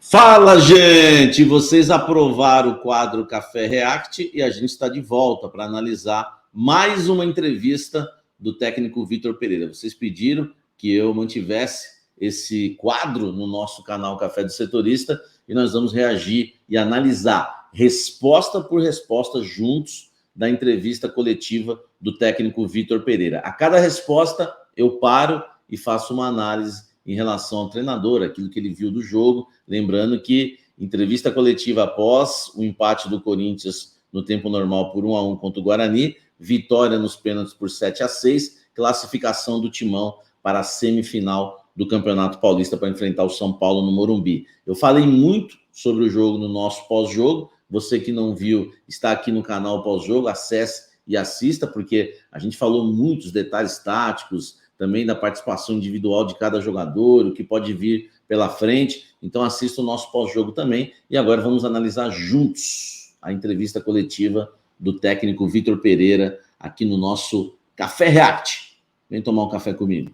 Fala, gente! Vocês aprovaram o quadro Café React e a gente está de volta para analisar mais uma entrevista do técnico Vitor Pereira. Vocês pediram que eu mantivesse esse quadro no nosso canal Café do Setorista e nós vamos reagir e analisar resposta por resposta juntos da entrevista coletiva do técnico Vitor Pereira. A cada resposta eu paro e faço uma análise em relação ao treinador, aquilo que ele viu do jogo. Lembrando que entrevista coletiva após o empate do Corinthians no tempo normal por 1-1 contra o Guarani, vitória nos pênaltis por 7-6, classificação do Timão para a semifinal do Campeonato Paulista para enfrentar o São Paulo no Morumbi. Eu falei muito sobre o jogo no nosso pós-jogo. Você que não viu, está aqui no canal pós-jogo, acesse e assista, porque a gente falou muitos detalhes táticos, também da participação individual de cada jogador, o que pode vir pela frente. Então assista o nosso pós-jogo também. E agora vamos analisar juntos a entrevista coletiva do técnico Vitor Pereira aqui no nosso Café React. Vem tomar um café comigo.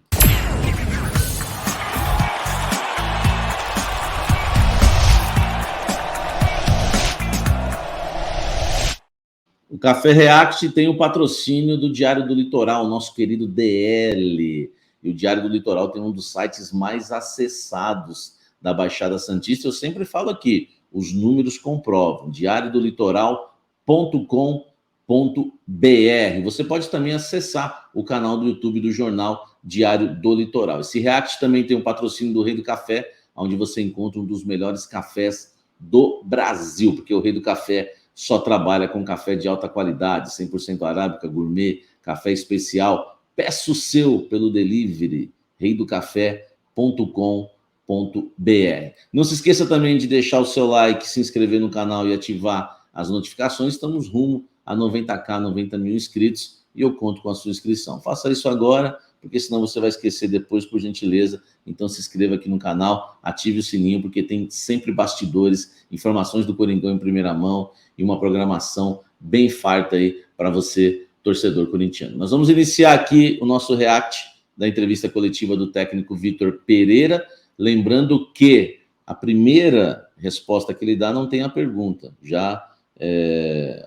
O Café React tem o patrocínio do Diário do Litoral, nosso querido DL. E o Diário do Litoral tem um dos sites mais acessados da Baixada Santista. Eu sempre falo aqui, os números comprovam, diariodolitoral.com.br. Você pode também acessar o canal do YouTube do jornal Diário do Litoral. Esse React também tem o patrocínio do Rei do Café, onde você encontra um dos melhores cafés do Brasil, porque o Rei do Café só trabalha com café de alta qualidade, 100% arábica, gourmet, café especial. Peça o seu pelo delivery, reidocafé.com.br. Não se esqueça também de deixar o seu like, se inscrever no canal e ativar as notificações. Estamos rumo a 90k, 90 mil inscritos, e eu conto com a sua inscrição. Faça isso agora, porque senão você vai esquecer depois, por gentileza. Então se inscreva aqui no canal, ative o sininho, porque tem sempre bastidores, informações do Coringão em primeira mão e uma programação bem farta aí para você, torcedor corintiano. Nós vamos iniciar aqui o nosso react da entrevista coletiva do técnico Vitor Pereira, lembrando que a primeira resposta que ele dá não tem a pergunta. Já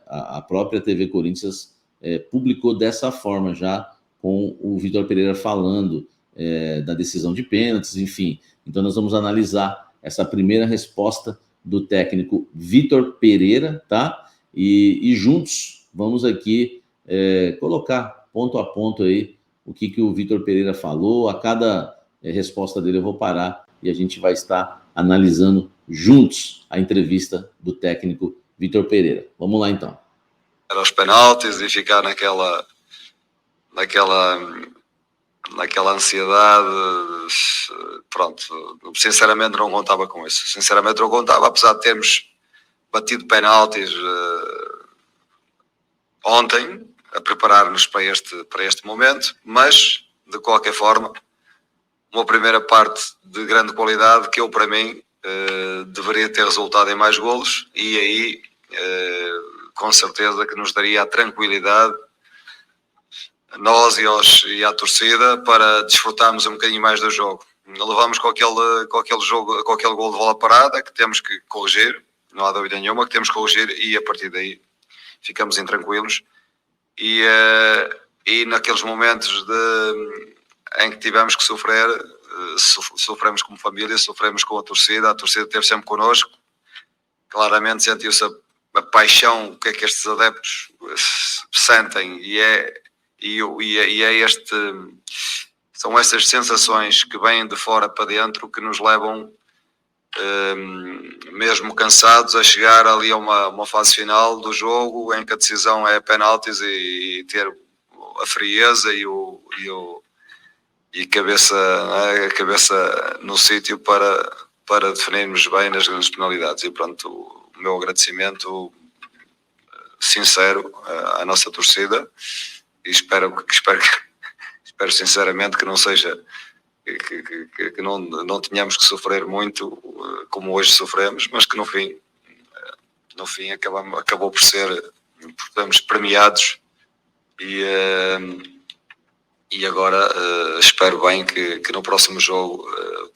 a própria TV Corinthians publicou dessa forma, já com o Vitor Pereira falando da decisão de pênaltis, enfim. Então nós vamos analisar essa primeira resposta do técnico Vitor Pereira, tá? E juntos vamos aqui colocar ponto a ponto aí o que o Vitor Pereira falou. A cada resposta dele eu vou parar e a gente vai estar analisando juntos a entrevista do técnico Vitor Pereira. Vamos lá então. Era os penaltis e ficar naquela ansiedade, pronto, sinceramente não contava com isso. Sinceramente não contava, apesar de termos batido penaltis ontem, a preparar-nos para este momento, mas, de qualquer forma, uma primeira parte de grande qualidade que eu, para mim, deveria ter resultado em mais golos, e aí, com certeza, que nos daria a tranquilidade, nós e à torcida, para desfrutarmos um bocadinho mais do jogo. Levamos com aquele gol de bola parada, que temos que corrigir, não há dúvida nenhuma, que temos que corrigir, e a partir daí ficamos intranquilos. E naqueles momentos em que tivemos que sofrer, sofremos como família, sofremos com a torcida esteve sempre connosco. Claramente sentiu-se a paixão que é que estes adeptos sentem, são essas sensações que vêm de fora para dentro que nos levam, mesmo cansados, a chegar ali a uma fase final do jogo em que a decisão é penaltis, e ter a frieza e a cabeça no sítio para definirmos bem nas grandes penalidades. E pronto, o meu agradecimento sincero à nossa torcida, e espero sinceramente que não seja, que não tenhamos que sofrer muito como hoje sofremos, mas que no fim acabou por sermos premiados, e agora espero bem que no próximo jogo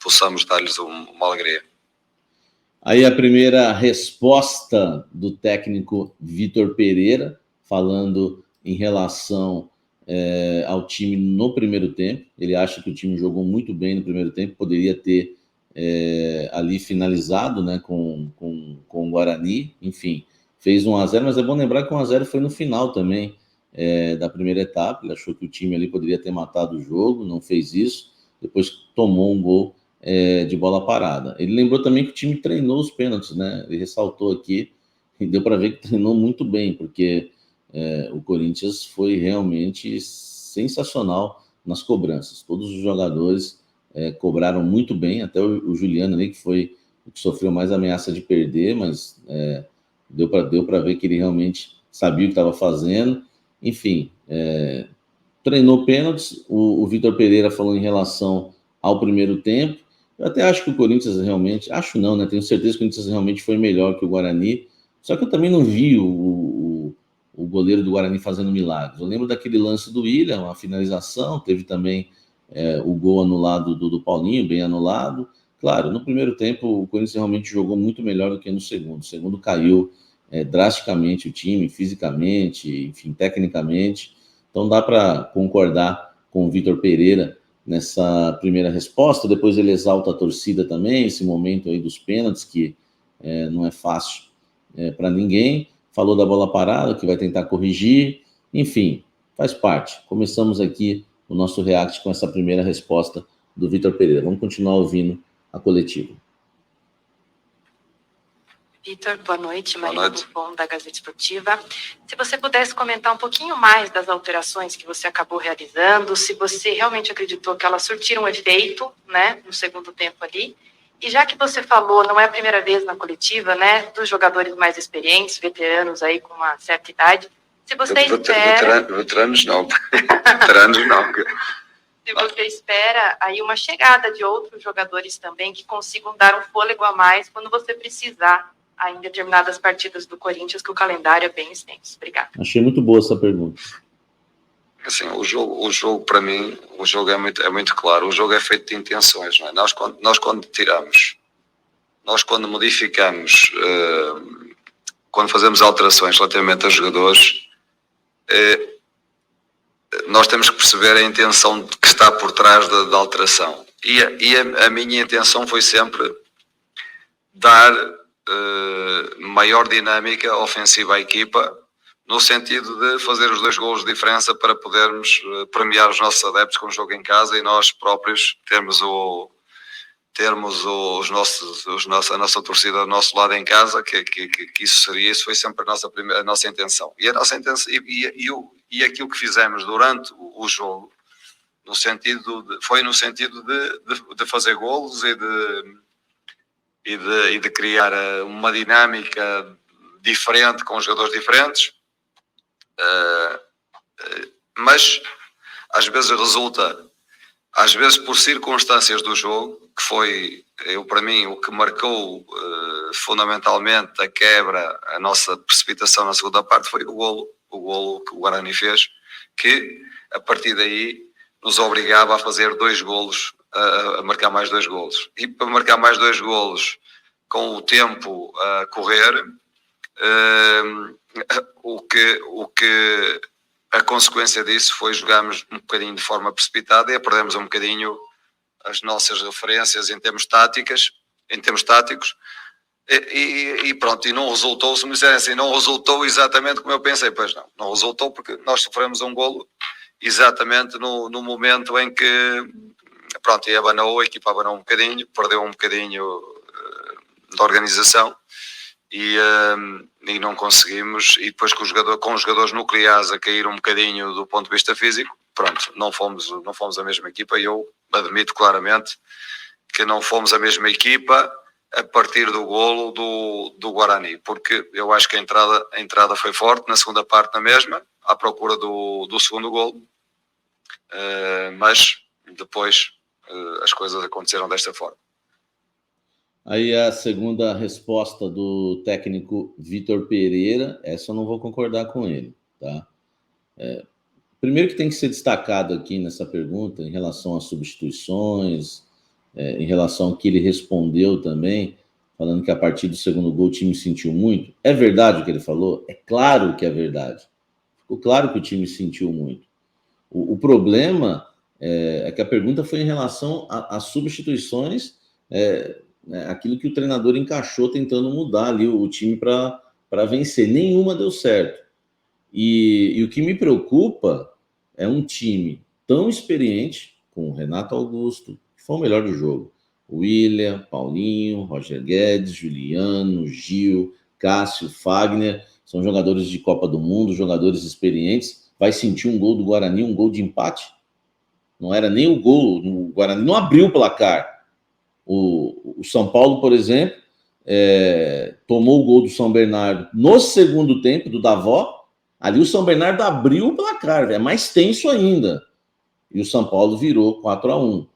possamos dar-lhes uma alegria. Aí a primeira resposta do técnico Vitor Pereira, falando em relação ao time no primeiro tempo. Ele acha que o time jogou muito bem no primeiro tempo, poderia ter ali finalizado, né, com o Guarani, enfim, fez 1-0, mas é bom lembrar que 1-0 foi no final também da primeira etapa. Ele achou que o time ali poderia ter matado o jogo, não fez isso, depois tomou um gol de bola parada. Ele lembrou também que o time treinou os pênaltis, né? Ele ressaltou aqui, e deu para ver que treinou muito bem, porque o Corinthians foi realmente sensacional nas cobranças. Todos os jogadores cobraram muito bem, até o Juliano ali, que foi o que sofreu mais ameaça de perder, mas deu para ver que ele realmente sabia o que estava fazendo. Enfim, treinou pênaltis. O Vitor Pereira falou em relação ao primeiro tempo. Eu até acho que o Corinthians realmente, acho não, né? Tenho certeza que o Corinthians realmente foi melhor que o Guarani, só que eu também não vi o goleiro do Guarani fazendo milagres. Eu lembro daquele lance do William, uma finalização, teve também o gol anulado do Paulinho, bem anulado. Claro, no primeiro tempo o Corinthians realmente jogou muito melhor do que no segundo. O segundo caiu drasticamente o time, fisicamente, enfim, tecnicamente. Então dá para concordar com o Vitor Pereira nessa primeira resposta. Depois ele exalta a torcida também, esse momento aí dos pênaltis, que não é fácil para ninguém. Falou da bola parada, que vai tentar corrigir. Enfim, faz parte. Começamos aqui o nosso react com essa primeira resposta do Vitor Pereira. Vamos continuar ouvindo a coletiva. Vitor, boa noite. Marina Buffon, da Gazeta Esportiva. Se você pudesse comentar um pouquinho mais das alterações que você acabou realizando, se você realmente acreditou que elas surtiram efeito, né, no segundo tempo ali. E já que você falou, não é a primeira vez na coletiva, né, dos jogadores mais experientes, veteranos aí com uma certa idade, se você espera... Veteranos não. Veteranos não. Se você espera aí uma chegada de outros jogadores também que consigam dar um fôlego a mais quando você precisar em determinadas partidas do Corinthians, que o calendário é bem extenso. Obrigada. Achei muito boa essa pergunta. Assim, o jogo para mim, o jogo é muito claro. O jogo é feito de intenções, não é? Nós quando tiramos, nós quando modificamos, quando fazemos alterações relativamente a jogadores, nós temos que perceber a intenção que está por trás da alteração. E a minha intenção foi sempre dar maior dinâmica ofensiva à equipa, no sentido de fazer os 2 golos de diferença para podermos premiar os nossos adeptos com o jogo em casa e nós próprios termos a nossa torcida do nosso lado em casa, que isso foi sempre a nossa intenção. E a nossa intenção e aquilo que fizemos durante o jogo, foi no sentido de fazer golos e de criar uma dinâmica diferente com jogadores diferentes, mas às vezes por circunstâncias do jogo, que foi, para mim, o que marcou fundamentalmente a quebra, a nossa precipitação na segunda parte, foi o golo que o Guarani fez, que a partir daí nos obrigava a fazer 2 golos, a marcar mais 2 golos. E para marcar mais 2 golos com o tempo a correr, a consequência disso foi jogarmos um bocadinho de forma precipitada e perdemos um bocadinho as nossas referências em termos táticos, e pronto, e não resultou, se me disserem assim, não resultou exatamente como eu pensei. Pois não resultou, porque nós sofremos um golo exatamente no momento em que, pronto, a equipa abanou um bocadinho, perdeu um bocadinho da organização e não conseguimos, e depois com os jogadores nucleares a cair um bocadinho do ponto de vista físico, pronto, não fomos a mesma equipa, e eu admito claramente que não fomos a mesma equipa a partir do golo do Guarani, porque eu acho que a entrada foi forte, na segunda parte na mesma, à procura do segundo golo, mas depois as coisas aconteceram desta forma. Aí a segunda resposta do técnico Vitor Pereira, essa eu não vou concordar com ele, tá? Primeiro que tem que ser destacado aqui nessa pergunta, em relação às substituições, em relação ao que ele respondeu também, falando que a partir do segundo gol o time sentiu muito. É verdade o que ele falou? É claro que é verdade. Ficou claro que o time sentiu muito. O problema é que a pergunta foi em relação às substituições, aquilo que o treinador encaixou tentando mudar ali o time para vencer. Nenhuma deu certo. E o que me preocupa é um time tão experiente, com o Renato Augusto, que foi o melhor do jogo. William, Paulinho, Roger Guedes, Juliano, Gil, Cássio, Fagner, são jogadores de Copa do Mundo, jogadores experientes. Vai sentir um gol do Guarani, um gol de empate? Não era nem o gol, o Guarani não abriu o placar. O São Paulo, por exemplo, tomou o gol do São Bernardo no segundo tempo, do Davó. Ali o São Bernardo abriu o placar, é mais tenso ainda. E o São Paulo virou 4-1.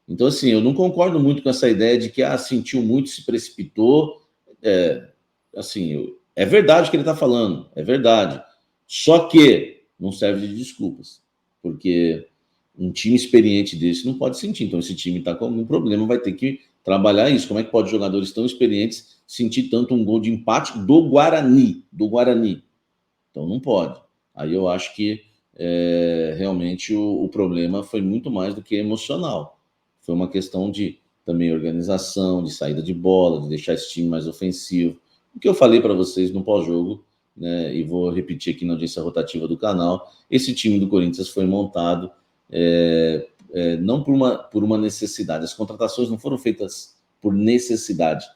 Então, assim, eu não concordo muito com essa ideia de que sentiu muito, se precipitou. É verdade o que ele está falando, é verdade. Só que não serve de desculpas, porque um time experiente desse não pode sentir. Então, esse time está com algum problema, vai ter que trabalhar isso. Como é que pode jogadores tão experientes sentir tanto um gol de empate do Guarani? Então, não pode. Aí eu acho que realmente o problema foi muito mais do que emocional. Foi uma questão de também organização, de saída de bola, de deixar esse time mais ofensivo. O que eu falei para vocês no pós-jogo, né, e vou repetir aqui na audiência rotativa do canal, esse time do Corinthians foi montado não por uma necessidade. As contratações não foram feitas por necessidade,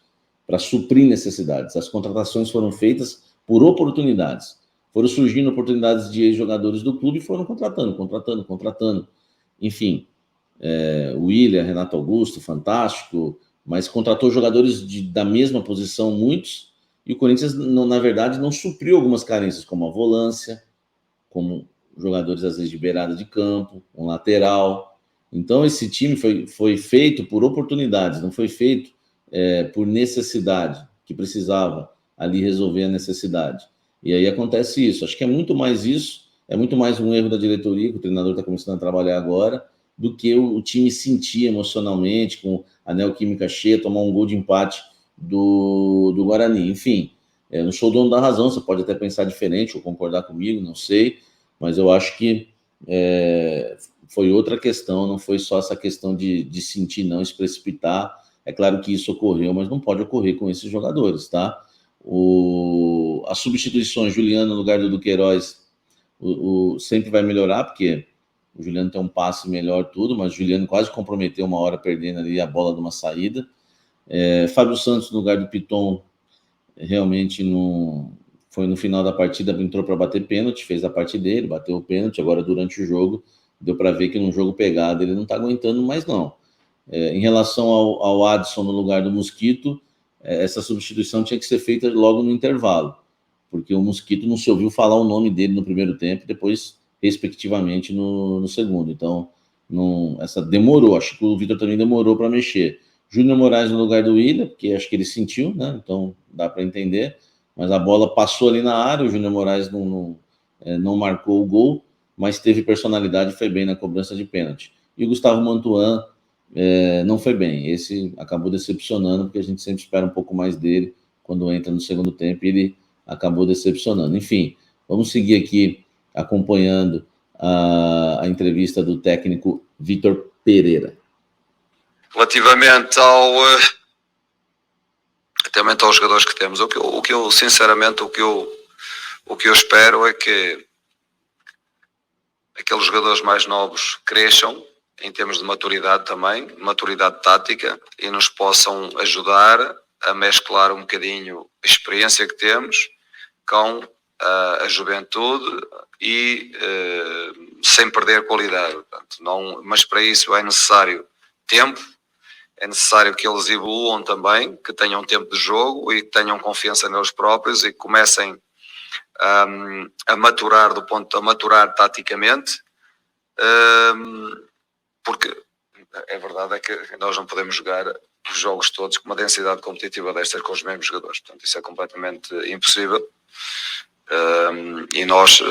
para suprir necessidades. As contratações foram feitas por oportunidades. Foram surgindo oportunidades de ex-jogadores do clube e foram contratando. Enfim, o William, Renato Augusto, fantástico, mas contratou jogadores da mesma posição, muitos, e o Corinthians, na verdade, não supriu algumas carências, como a volância, como jogadores, às vezes, de beirada de campo, um lateral. Então, esse time foi feito por oportunidades, não foi feito por necessidade, que precisava ali resolver a necessidade. E aí acontece isso. Acho que é muito mais isso, é muito mais um erro da diretoria, que o treinador está começando a trabalhar agora, do que o time sentir emocionalmente, com a neoquímica cheia, tomar um gol de empate do Guarani. Enfim, não sou dono da razão, você pode até pensar diferente ou concordar comigo, não sei, mas eu acho que foi outra questão, não foi só essa questão de sentir não, se precipitar. É claro que isso ocorreu, mas não pode ocorrer com esses jogadores, tá? As substituições, Juliano no lugar do Duqueiroz, sempre vai melhorar, porque o Juliano tem um passe melhor, tudo, mas o Juliano quase comprometeu uma hora perdendo ali a bola de uma saída. Fábio Santos no lugar do Piton, realmente foi no final da partida, entrou para bater pênalti, fez a parte dele, bateu o pênalti. Agora, durante o jogo, deu para ver que num jogo pegado ele não está aguentando mais, não. Em relação ao Adson no lugar do Mosquito, essa substituição tinha que ser feita logo no intervalo, porque o Mosquito não se ouviu falar o nome dele no primeiro tempo e depois, respectivamente, no segundo. Então, essa demorou. Acho que o Vitor também demorou para mexer. Júnior Moraes no lugar do William, porque acho que ele sentiu, né? Então dá para entender. Mas a bola passou ali na área, o Júnior Moraes não marcou o gol, mas teve personalidade e foi bem na cobrança de pênalti. E o Gustavo Mantuan não foi bem. Esse acabou decepcionando, porque a gente sempre espera um pouco mais dele quando entra no segundo tempo, e ele acabou decepcionando. Enfim, vamos seguir aqui acompanhando a entrevista do técnico Vitor Pereira. Relativamente aos jogadores que temos, o que eu sinceramente, o que eu espero é que aqueles jogadores mais novos cresçam em termos de maturidade também, maturidade tática, e nos possam ajudar a mesclar um bocadinho a experiência que temos com a juventude e sem perder qualidade. Portanto, mas para isso é necessário tempo, é necessário que eles evoluam também, que tenham tempo de jogo e que tenham confiança neles próprios e que comecem a maturar a maturar taticamente, porque a verdade é que nós não podemos jogar os jogos todos com uma densidade competitiva destas com os mesmos jogadores. Portanto, isso é completamente impossível. E nós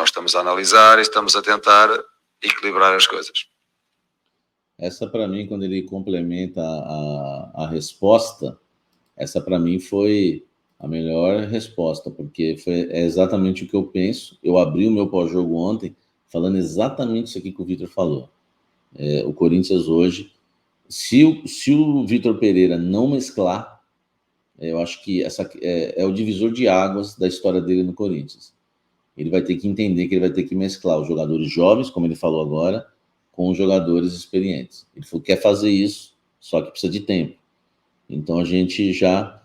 estamos a analisar e estamos a tentar equilibrar as coisas. Essa, para mim, quando ele complementa a resposta, essa para mim foi a melhor resposta, porque é exatamente o que eu penso. Eu abri o meu pós-jogo ontem falando exatamente isso aqui que o Vitor falou. O Corinthians hoje, se o Vitor Pereira não mesclar, eu acho que essa é o divisor de águas da história dele no Corinthians. Ele vai ter que entender que ele vai ter que mesclar os jogadores jovens, como ele falou agora, com os jogadores experientes. Ele falou que quer fazer isso, só que precisa de tempo. Então a gente já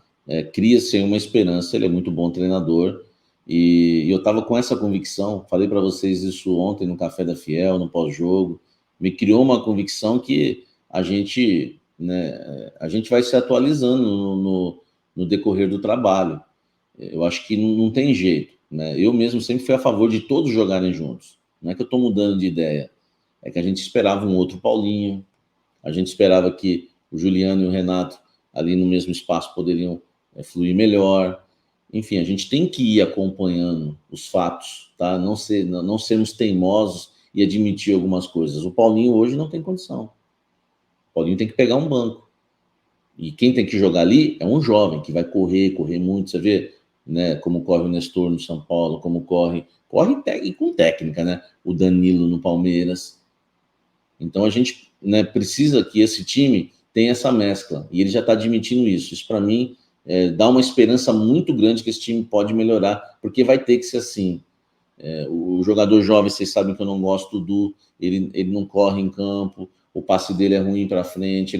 cria-se uma esperança. Ele é muito bom treinador e eu estava com essa convicção. Falei para vocês isso ontem no Café da Fiel, no pós-jogo. Me criou uma convicção que a gente vai se atualizando no decorrer do trabalho. Eu acho que não tem jeito, né? Eu mesmo sempre fui a favor de todos jogarem juntos. Não é que eu estou mudando de ideia, é que a gente esperava um outro Paulinho, a gente esperava que o Juliano e o Renato ali no mesmo espaço poderiam fluir melhor. Enfim, a gente tem que ir acompanhando os fatos, tá? Não sermos teimosos e admitir algumas coisas. O Paulinho hoje não tem condição. O Paulinho tem que pegar um banco. E quem tem que jogar ali é um jovem que vai correr muito. Você vê, né, como corre o Nestor no São Paulo, como corre com técnica, né? O Danilo no Palmeiras. Então a gente, né, precisa que esse time tenha essa mescla, e ele já está admitindo isso. Isso para mim dá uma esperança muito grande que esse time pode melhorar, porque vai ter que ser assim. O jogador jovem, vocês sabem que eu não gosto ele não corre em campo, o passe dele é ruim para frente,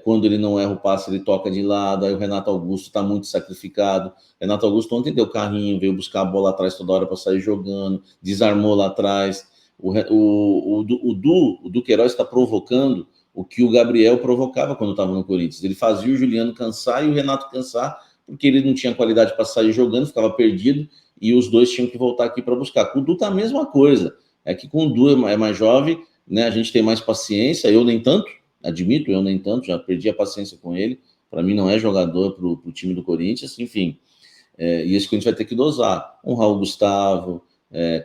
quando ele não erra o passe, ele toca de lado. Aí o Renato Augusto está muito sacrificado. Renato Augusto ontem deu carrinho, veio buscar a bola atrás toda hora para sair jogando, desarmou lá atrás. O Duqueiroz está provocando o que o Gabriel provocava quando estava no Corinthians. Ele fazia o Juliano cansar e o Renato cansar, porque ele não tinha qualidade para sair jogando, ficava perdido, e os dois tinham que voltar aqui para buscar. Com o Du tá a mesma coisa. É que com o Du é mais jovem, né? A gente tem mais paciência, eu nem tanto, admito, eu nem tanto, já perdi a paciência com ele. Para mim não é jogador para o time do Corinthians, enfim. E esse que a gente vai ter que dosar. Honrar o Gustavo,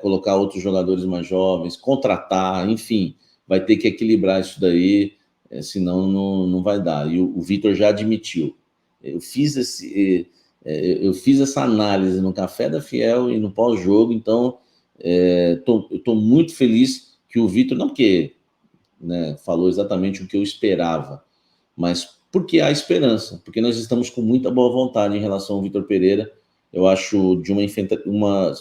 colocar outros jogadores mais jovens, contratar, enfim, vai ter que equilibrar isso daí, senão não vai dar. E o Vitor já admitiu. Eu fiz essa análise no Café da Fiel e no pós-jogo, então eu estou muito feliz que o Vitor, não porque, né, falou exatamente o que eu esperava, mas porque há esperança, porque nós estamos com muita boa vontade em relação ao Vitor Pereira. Eu acho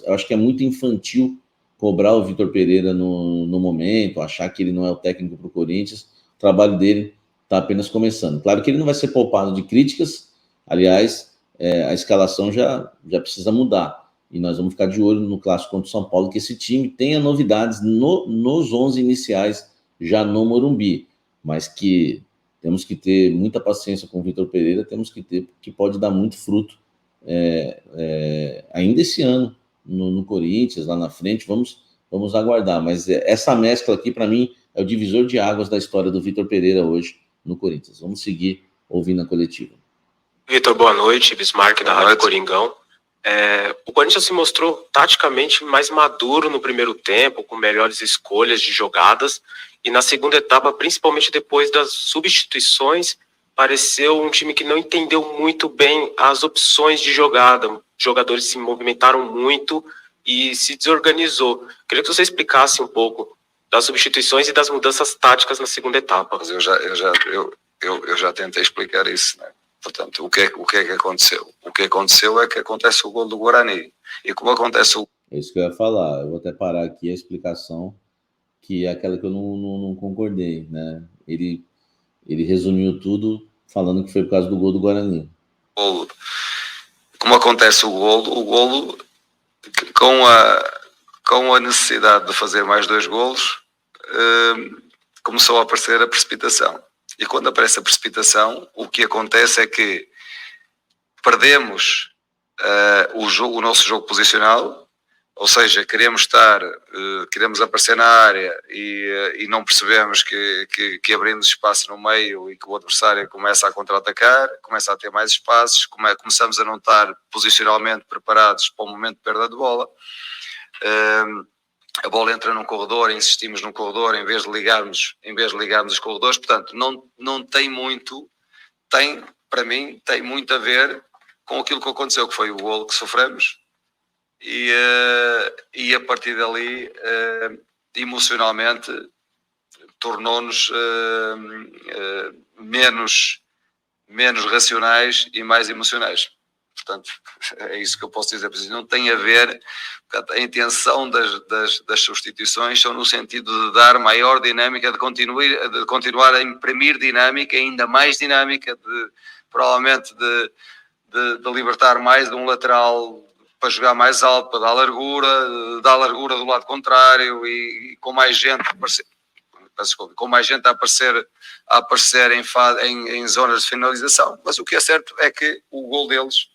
eu acho que é muito infantil cobrar o Vitor Pereira no momento, achar que ele não é o técnico para o Corinthians. O trabalho dele está apenas começando. Claro que ele não vai ser poupado de críticas, aliás, a escalação já precisa mudar. E nós vamos ficar de olho no clássico contra o São Paulo, que esse time tenha novidades nos 11 iniciais já no Morumbi, mas que temos que ter muita paciência com o Vitor Pereira, que pode dar muito fruto ainda esse ano no Corinthians, lá na frente. Vamos aguardar, mas essa mescla aqui, para mim, é o divisor de águas da história do Vitor Pereira hoje no Corinthians. Vamos seguir ouvindo a coletiva. Vitor, boa noite. Bismarck, da Rádio Coringão. O Corinthians se mostrou taticamente mais maduro no primeiro tempo, com melhores escolhas de jogadas, e na segunda etapa, principalmente depois das substituições, pareceu um time que não entendeu muito bem as opções de jogada. Os jogadores se movimentaram muito e se desorganizou. Queria que você explicasse um pouco das substituições e das mudanças táticas na segunda etapa. Mas eu já tentei explicar isso, né? Portanto, o que é que aconteceu? O que aconteceu é que acontece o gol do Guarani. E como acontece o... É isso que eu ia falar. Eu vou até parar aqui a explicação, que é aquela que eu não concordei, né? Ele resumiu tudo falando que foi por causa do gol do Guarani. Como acontece o golo com a necessidade de fazer mais 2 golos, começou a aparecer a precipitação. E quando aparece a precipitação, o que acontece é que perdemos o nosso jogo posicional, ou seja, queremos aparecer na área e não percebemos que abrimos espaço no meio e que o adversário começa a contra-atacar, começa a ter mais espaços, começamos a não estar posicionalmente preparados para o momento de perda de bola. A bola entra num corredor, insistimos num corredor em vez de ligarmos os corredores. Portanto, não tem muito, tem para mim, tem muito a ver com aquilo que aconteceu, que foi o golo que sofremos, e a partir dali, emocionalmente, tornou-nos menos racionais e mais emocionais. Portanto, é isso que eu posso dizer. Não tem a ver, a intenção das substituições são no sentido de dar maior dinâmica, de continuar a imprimir dinâmica, ainda mais dinâmica, provavelmente de libertar mais de um lateral para jogar mais alto, para dar largura do lado contrário e com mais gente a aparecer em zonas de finalização. Mas o que é certo é que o gol deles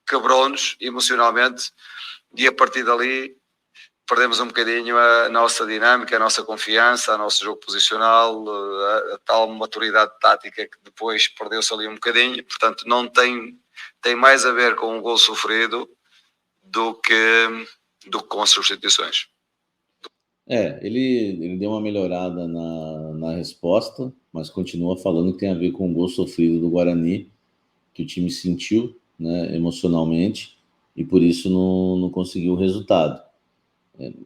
quebrou-nos emocionalmente e a partir dali perdemos um bocadinho a nossa dinâmica, a nossa confiança, o nosso jogo posicional, a tal maturidade tática que depois perdeu-se ali um bocadinho. Portanto, não tem mais a ver com o gol sofrido do que com as substituições. Ele deu uma melhorada na resposta, mas continua falando que tem a ver com o gol sofrido do Guarani, que o time sentiu, né, emocionalmente, e por isso não conseguiu o resultado.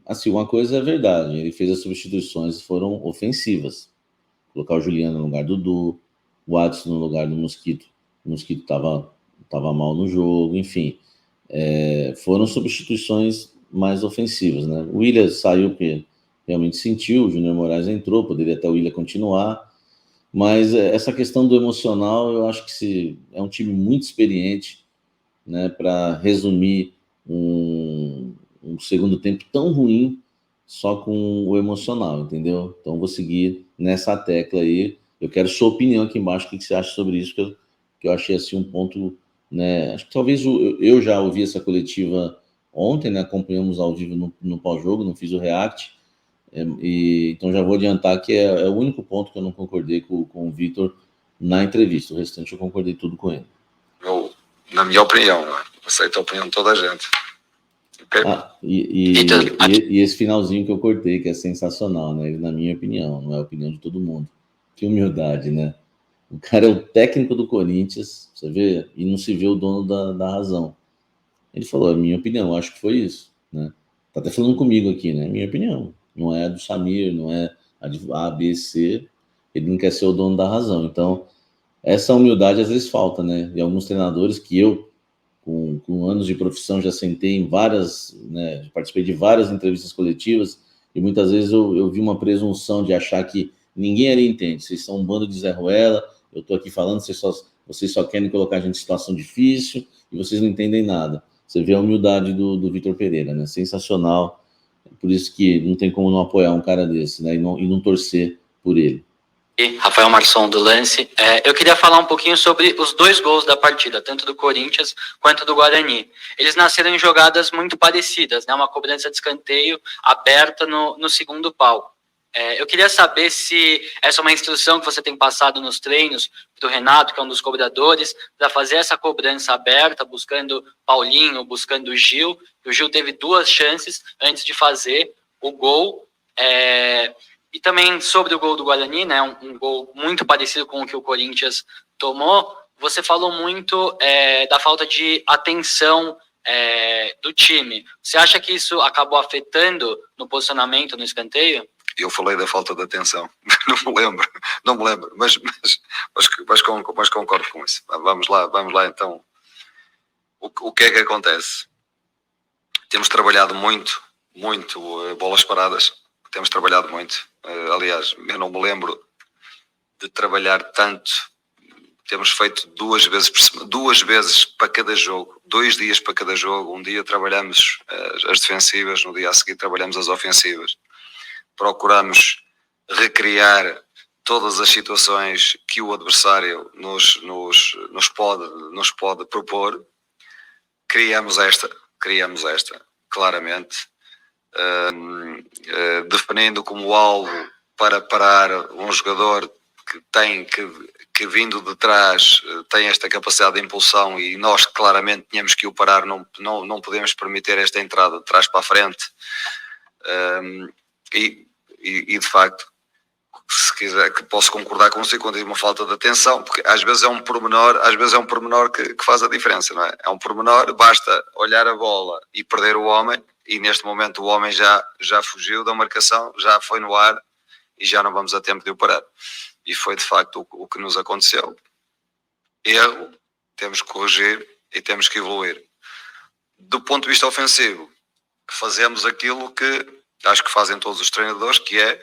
Assim, uma coisa é verdade, ele fez as substituições que foram ofensivas. Colocar o Juliano no lugar do Dudu, o Adson no lugar do Mosquito. O Mosquito estava mal no jogo, enfim. Foram substituições mais ofensivas, né? O Willian saiu porque realmente sentiu, o Júnior Moraes entrou, poderia até o Willian continuar, mas essa questão do emocional, eu acho que é um time muito experiente, né, para resumir um segundo tempo tão ruim só com o emocional, entendeu? Então vou seguir nessa tecla aí. Eu quero sua opinião aqui embaixo, o que você acha sobre isso, que eu achei assim um ponto, né? Acho que talvez eu já ouvi essa coletiva ontem, né? Acompanhamos ao vivo no pós-jogo, não fiz o react, então já vou adiantar que é o único ponto que eu não concordei com o Vitor na entrevista. O restante eu concordei tudo com ele. Na minha opinião, aceito a opinião de toda a gente. Okay? E esse finalzinho que eu cortei, que é sensacional, né? Ele, na minha opinião, não é a opinião de todo mundo. Que humildade, né? O cara é o técnico do Corinthians, você vê, e não se vê o dono da razão. Ele falou, é minha opinião, eu acho que foi isso, né? Tá até falando comigo aqui, né? Minha opinião. Não é a do Samir, não é a de A, B, C. Ele não quer ser o dono da razão. Então, essa humildade às vezes falta, né? E alguns treinadores que eu, com anos de profissão, já sentei em várias, né? Participei de várias entrevistas coletivas e muitas vezes eu vi uma presunção de achar que ninguém ali entende. Vocês são um bando de Zé Ruela, eu tô aqui falando, vocês só querem colocar a gente em situação difícil e vocês não entendem nada. Você vê a humildade do Vitor Pereira, né? Sensacional. Por isso que não tem como não apoiar um cara desse, né? E não torcer por ele. E Rafael Marçom do Lance. Eu queria falar um pouquinho sobre os dois gols da partida, tanto do Corinthians quanto do Guarani. Eles nasceram em jogadas muito parecidas, né? Uma cobrança de escanteio aberta no segundo pau. Eu queria saber se essa é uma instrução que você tem passado nos treinos do Renato, que é um dos cobradores, para fazer essa cobrança aberta, buscando Paulinho, buscando o Gil. O Gil teve 2 chances antes de fazer o gol. E também sobre o gol do Guarani, né, um gol muito parecido com o que o Corinthians tomou. Você falou muito da falta de atenção do time. Você acha que isso acabou afetando no posicionamento, no escanteio? Eu falei da falta de atenção, não me lembro, mas concordo com isso. Vamos lá então. O que é que acontece? Temos trabalhado muito bolas paradas, temos trabalhado muito. Aliás, eu não me lembro de trabalhar tanto. Temos feito 2 vezes para cada jogo, 2 dias para cada jogo. Um dia trabalhamos as defensivas, no dia a seguir trabalhamos as ofensivas. Procuramos recriar todas as situações que o adversário nos pode propor. Criamos esta claramente, definindo como alvo para parar um jogador que vindo de trás tem esta capacidade de impulsão e nós claramente tínhamos que o parar, não podemos permitir esta entrada de trás para a frente. E de facto se quiser, que posso concordar consigo quando diz uma falta de atenção, porque às vezes é um pormenor que faz a diferença, não é? É um pormenor, basta olhar a bola e perder o homem, e neste momento o homem já fugiu da marcação, já foi no ar e já não vamos a tempo de o parar. E foi de facto o que nos aconteceu. Erro, temos que corrigir e temos que evoluir. Do ponto de vista ofensivo, fazemos aquilo que acho que fazem todos os treinadores, que é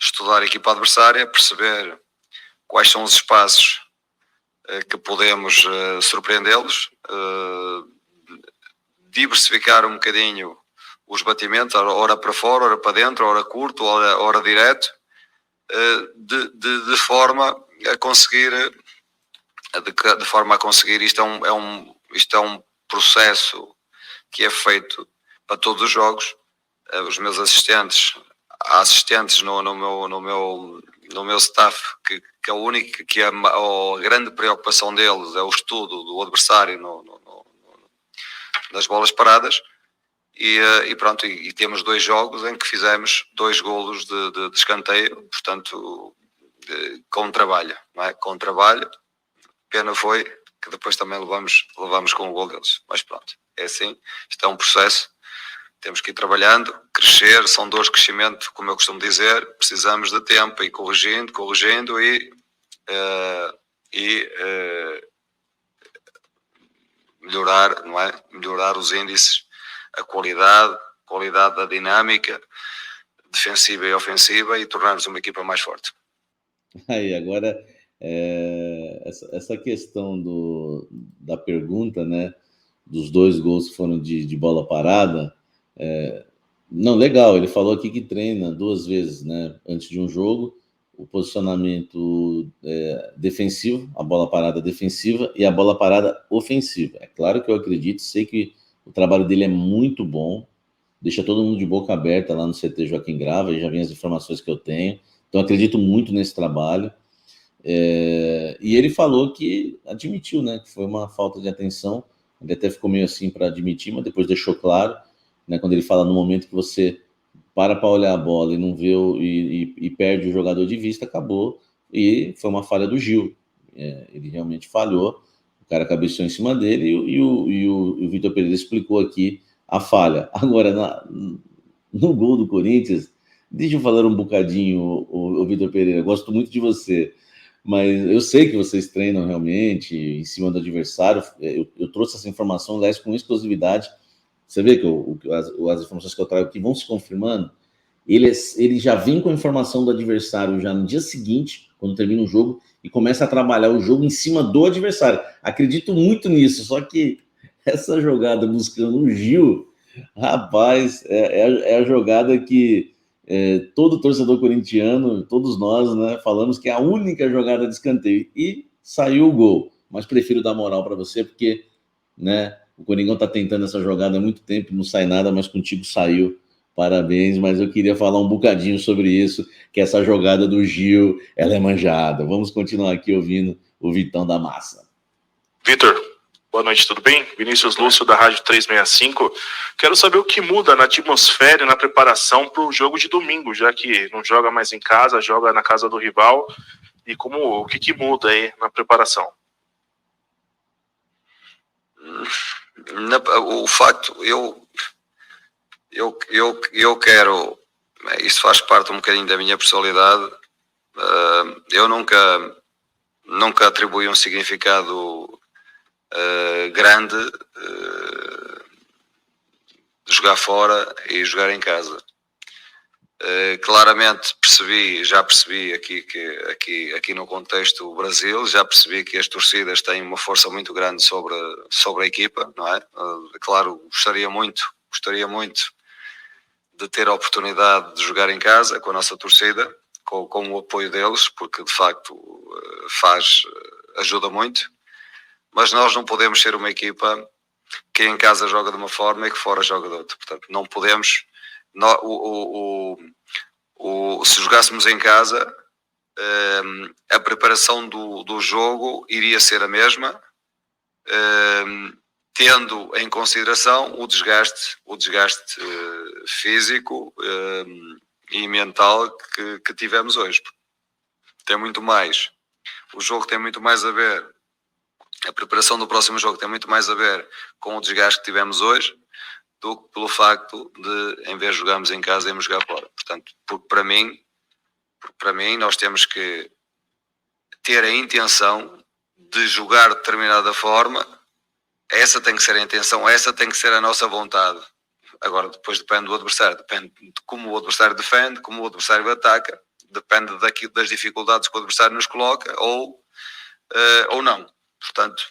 estudar a equipa adversária, perceber quais são os espaços que podemos surpreendê-los, diversificar um bocadinho os batimentos, ora para fora, ora para dentro, ora curto, ora direto, de forma a conseguir isto é um processo que é feito para todos os jogos. Os meus assistentes, há assistentes no meu staff que a única, que a grande preocupação deles é o estudo do adversário nas bolas paradas, e pronto, e temos 2 jogos em que fizemos 2 golos de escanteio, portanto, com trabalho, não é? Com trabalho, pena foi que depois também levamos com o gol deles, mas pronto, é assim, isto é um processo. Temos que ir trabalhando, crescer, são dores de crescimento, como eu costumo dizer, precisamos de tempo, e corrigindo e melhorar, não é? Melhorar os índices, a qualidade da dinâmica defensiva e ofensiva, e tornar-nos uma equipa mais forte. Aí, agora, essa questão da pergunta, né, dos 2 gols que foram de bola parada, não, legal, ele falou aqui que treina 2 vezes, né, antes de um jogo, o posicionamento defensivo, a bola parada defensiva e a bola parada ofensiva. É claro que eu acredito, sei que o trabalho dele é muito bom, deixa todo mundo de boca aberta lá no CT Joaquim Grava, e já vem as informações que eu tenho, então acredito muito nesse trabalho. E ele falou que admitiu, né, que foi uma falta de atenção, ele até ficou meio assim para admitir, mas depois deixou claro, né, quando ele fala no momento que você para olhar a bola e não vê e perde o jogador de vista, acabou, e foi uma falha do Gil. Ele realmente falhou, o cara cabeceou em cima dele, e o Vitor Pereira explicou aqui a falha. Agora, no gol do Corinthians, deixa eu falar um bocadinho, o Vitor Pereira, gosto muito de você, mas eu sei que vocês treinam realmente em cima do adversário. Eu trouxe essa informação, aliás, com exclusividade. Você vê que as informações que eu trago aqui vão se confirmando. Ele já vem com a informação do adversário já no dia seguinte, quando termina o jogo, e começa a trabalhar o jogo em cima do adversário. Acredito muito nisso, só que essa jogada buscando o Gil, rapaz, é a jogada que todo torcedor corintiano, todos nós, né, falamos que é a única jogada de escanteio, e saiu o gol. Mas prefiro dar moral para você, porque, né, o Coringão está tentando essa jogada há muito tempo, não sai nada, mas contigo saiu. Parabéns, mas eu queria falar um bocadinho sobre isso, que essa jogada do Gil, ela é manjada. Vamos continuar aqui ouvindo o Vitão da Massa. Vitor, boa noite, tudo bem? Vinícius Lúcio, da Rádio 365. Quero saber o que muda na atmosfera e na preparação para o jogo de domingo, já que não joga mais em casa, joga na casa do rival, e o que muda aí na preparação? O facto, eu quero, isso faz parte um bocadinho da minha personalidade, eu nunca atribuí um significado grande de jogar fora e jogar em casa. Claramente já percebi aqui no contexto do Brasil, já percebi que as torcidas têm uma força muito grande sobre a equipa, não é? Claro, gostaria muito de ter a oportunidade de jogar em casa com a nossa torcida, com o apoio deles, porque de facto ajuda muito, mas nós não podemos ser uma equipa que em casa joga de uma forma e que fora joga de outra. Portanto, não podemos. Se jogássemos em casa, a preparação do jogo iria ser a mesma, tendo em consideração o desgaste físico e mental que tivemos hoje. tem muito mais, o jogo tem muito mais a ver, a preparação do próximo jogo tem muito mais a ver com o desgaste que tivemos hoje do que pelo facto de, em vez de jogarmos em casa, irmos jogar fora. Portanto, porque para mim nós temos que ter a intenção de jogar de determinada forma. Essa tem que ser a intenção, essa tem que ser a nossa vontade. Agora, depois depende do adversário, depende de como o adversário defende, como o adversário ataca, depende das dificuldades que o adversário nos coloca ou não. Portanto,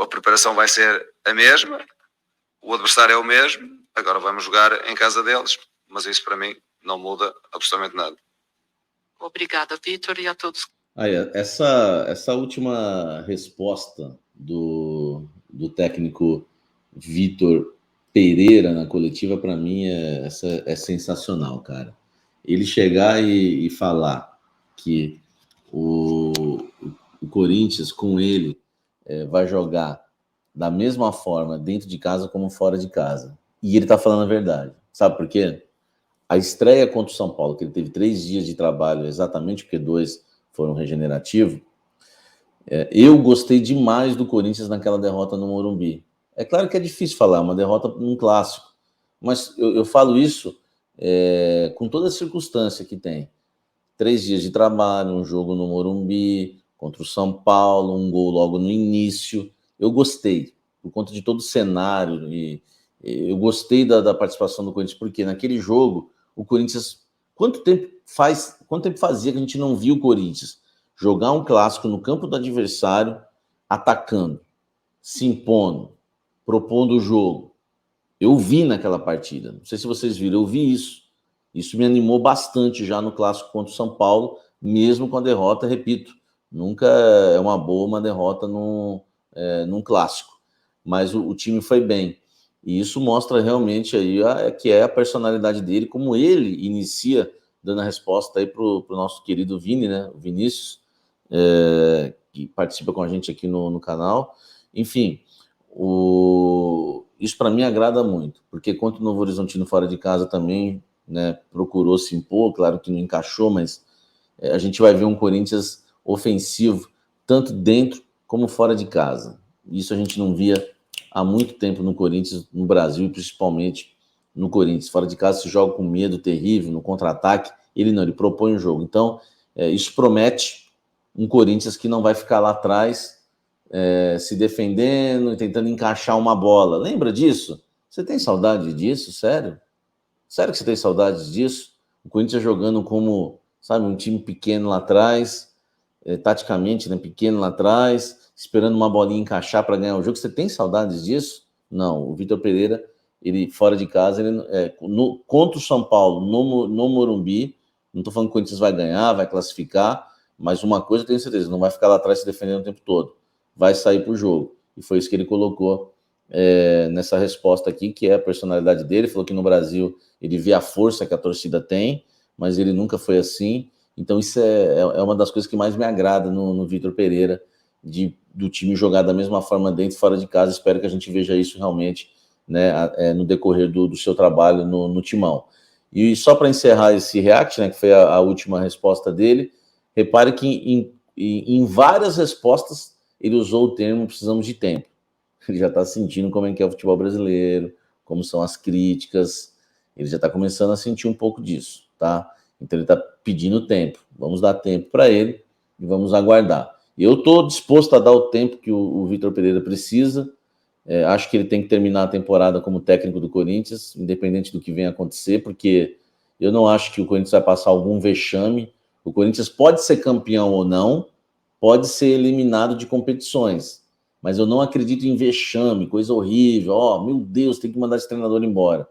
a preparação vai ser a mesma, o adversário é o mesmo, agora vamos jogar em casa deles, mas isso para mim não muda absolutamente nada. Obrigada, Vitor, e a todos. Essa última resposta do técnico Vitor Pereira na coletiva, para mim, é sensacional, cara. Ele chegar e falar que o Corinthians, com ele, vai jogar da mesma forma dentro de casa como fora de casa. E ele tá falando a verdade. Sabe por quê? A estreia contra o São Paulo, que ele teve 3 dias de trabalho, exatamente porque 2 foram regenerativos, eu gostei demais do Corinthians naquela derrota no Morumbi. É claro que é difícil falar, uma derrota num clássico, mas eu falo isso com toda a circunstância que tem. 3 dias de trabalho, um jogo no Morumbi, contra o São Paulo, um gol logo no início. Eu gostei, por conta de todo o cenário, e eu gostei da participação do Corinthians, porque naquele jogo, o Corinthians... Quanto tempo fazia que a gente não viu o Corinthians jogar um clássico no campo do adversário, atacando, se impondo, propondo o jogo? Eu vi naquela partida, não sei se vocês viram, eu vi isso. Isso me animou bastante já no clássico contra o São Paulo, mesmo com a derrota, repito, nunca é uma boa uma derrota num clássico, mas o time foi bem. E isso mostra realmente aí que é a personalidade dele, como ele inicia, dando a resposta aí para o nosso querido Vini, né? O Vinícius, que participa com a gente aqui no canal. Enfim, isso para mim agrada muito, porque contra o Novo Horizontino fora de casa também, né, procurou se impor, claro que não encaixou, mas a gente vai ver um Corinthians ofensivo, tanto dentro como fora de casa. Isso a gente não via há muito tempo no Corinthians, no Brasil, e principalmente no Corinthians. Fora de casa se joga com medo terrível, no contra-ataque, ele propõe o jogo. Então, isso promete um Corinthians que não vai ficar lá atrás se defendendo e tentando encaixar uma bola. Lembra disso? Você tem saudade disso? Sério? Sério que você tem saudade disso? O Corinthians jogando como, sabe, um time pequeno lá atrás, taticamente, né, pequeno lá atrás, esperando uma bolinha encaixar para ganhar o jogo. Você tem saudades disso? Não. O Vitor Pereira, ele fora de casa, contra o São Paulo, no Morumbi, não estou falando que o Corinthians vai ganhar, vai classificar, mas uma coisa eu tenho certeza, não vai ficar lá atrás se defendendo o tempo todo. Vai sair para o jogo. E foi isso que ele colocou nessa resposta aqui, que é a personalidade dele. Falou que no Brasil ele vê a força que a torcida tem, mas ele nunca foi assim. Então isso é uma das coisas que mais me agrada no Vitor Pereira, do time jogar da mesma forma dentro e fora de casa. Espero que a gente veja isso realmente, né, no decorrer do seu trabalho no Timão. E só para encerrar esse react, né, que foi a última resposta dele, repare que em várias respostas ele usou o termo "precisamos de tempo". Ele já está sentindo como é que é o futebol brasileiro, como são as críticas, ele já está começando a sentir um pouco disso, tá? Então ele está pedindo tempo, vamos dar tempo para ele e vamos aguardar. Eu estou disposto a dar o tempo que o Vitor Pereira precisa. Acho que ele tem que terminar a temporada como técnico do Corinthians, independente do que venha acontecer, porque eu não acho que o Corinthians vai passar algum vexame. O Corinthians pode ser campeão ou não, pode ser eliminado de competições, mas eu não acredito em vexame, coisa horrível. Meu Deus, tem que mandar esse treinador embora.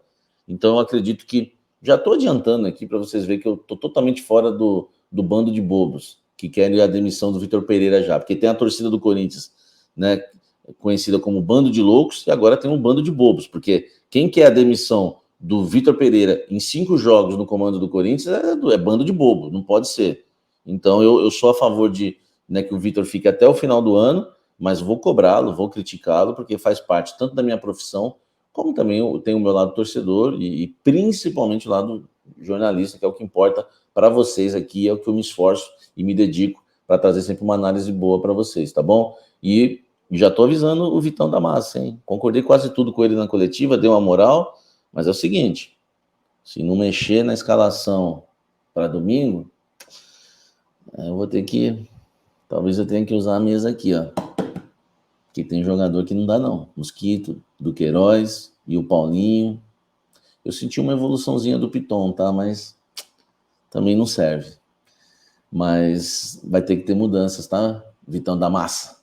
Então eu acredito que, já estou adiantando aqui para vocês verem que eu estou totalmente fora do bando de bobos que querem a demissão do Vitor Pereira já, porque tem a torcida do Corinthians, né, conhecida como bando de loucos, e agora tem um bando de bobos, porque quem quer a demissão do Vitor Pereira em 5 jogos no comando do Corinthians é bando de bobo, não pode ser. Então eu sou a favor de, né, que o Vitor fique até o final do ano, mas vou cobrá-lo, vou criticá-lo, porque faz parte tanto da minha profissão, como também eu tenho o meu lado torcedor e principalmente o lado jornalista, que é o que importa para vocês aqui, é o que eu me esforço e me dedico para trazer sempre uma análise boa para vocês, tá bom? E já estou avisando o Vitão da Massa, hein? Concordei quase tudo com ele na coletiva, deu uma moral, mas é o seguinte, se não mexer na escalação para domingo, eu vou ter que, talvez eu tenha que usar a mesa aqui, ó, que tem jogador que não dá não, Mosquito, Duqueiroz e o Paulinho. Eu senti uma evoluçãozinha do Piton, tá? Mas também não serve. Mas vai ter que ter mudanças, tá? Vitão da Massa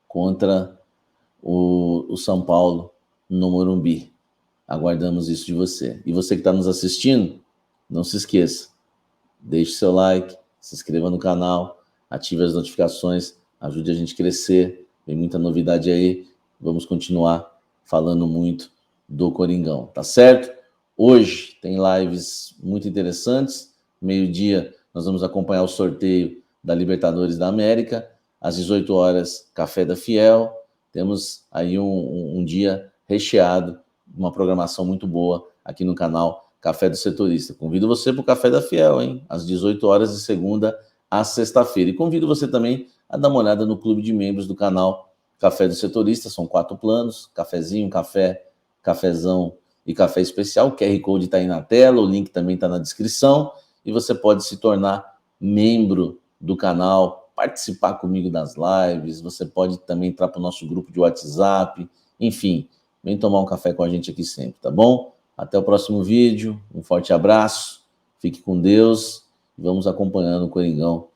contra o São Paulo no Morumbi. Aguardamos isso de você. E você que está nos assistindo, não se esqueça. Deixe seu like, se inscreva no canal, ative as notificações, ajude a gente a crescer. Tem muita novidade aí. Vamos continuar falando muito do Coringão, tá certo? Hoje tem lives muito interessantes. Meio-dia nós vamos acompanhar o sorteio da Libertadores da América. Às 18 horas, Café da Fiel. Temos aí um dia recheado, uma programação muito boa aqui no canal Café do Setorista. Convido você para o Café da Fiel, hein? Às 18 horas de segunda a sexta-feira. E convido você também a dar uma olhada no clube de membros do canal Café do Setorista. São 4 planos, cafezinho, café, cafezão e café especial. O QR Code está aí na tela, o link também está na descrição. E você pode se tornar membro do canal, participar comigo das lives. Você pode também entrar para o nosso grupo de WhatsApp. Enfim, vem tomar um café com a gente aqui sempre, tá bom? Até o próximo vídeo. Um forte abraço. Fique com Deus. E vamos acompanhando o Coringão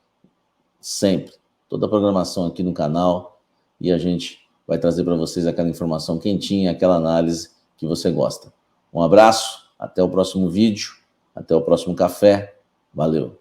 sempre. Toda a programação aqui no canal. E a gente vai trazer para vocês aquela informação quentinha, aquela análise que você gosta. Um abraço. Até o próximo vídeo. Até o próximo café. Valeu.